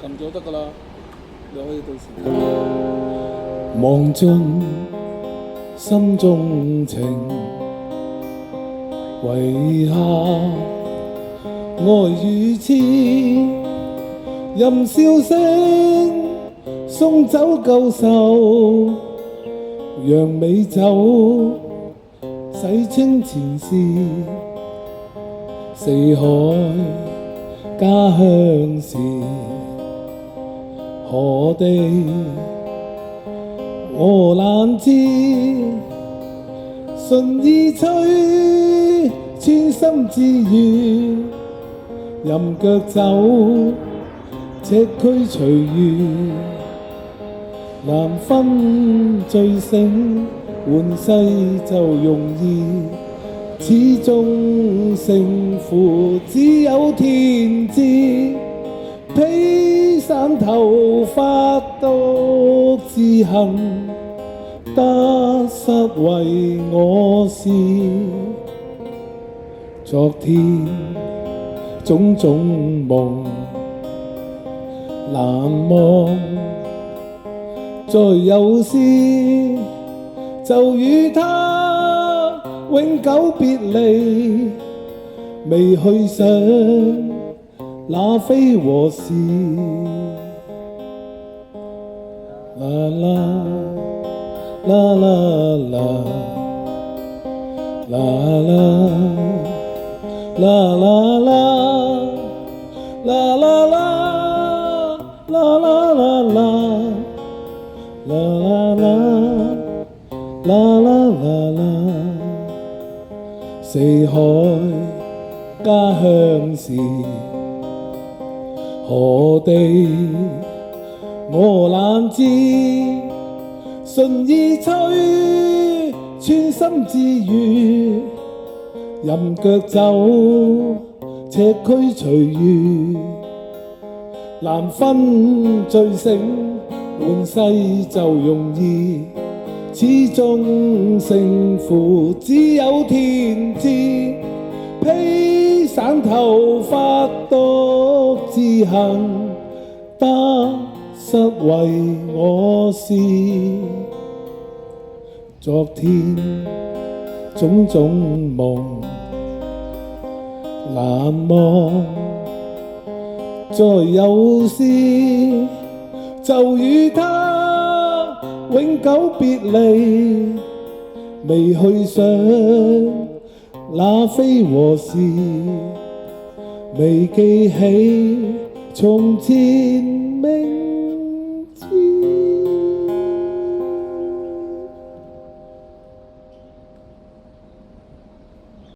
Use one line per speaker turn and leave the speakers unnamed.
撳咗得㗎啦，你可以到時。
望盡心中情，遺下愛與痴，任笑聲送走舊愁，讓美酒洗清前事，四海家鄉是何地？我懶知，順意吹，穿心之願，任腳走，赤區隨緣，難分醉醒，換世就容易，始終勝負只有天知。披散頭髮獨自行，得失為我事。昨天種種夢難忘，再有時就與他永久別離，未去想那非和事。啦啦啦啦啦啦啦啦啦啦啦啦啦啦啦啦啦啦，四海家鄉是何地？我懶知，順意吹，穿心之語，任腳走，赤區隨緣，難分醉醒，換世就容易，始終勝負只有天知。披散頭髮獨自行，得失為我事。昨天種種夢難忘，再有時就與他永久別離，未去想那非和事，未記起從前美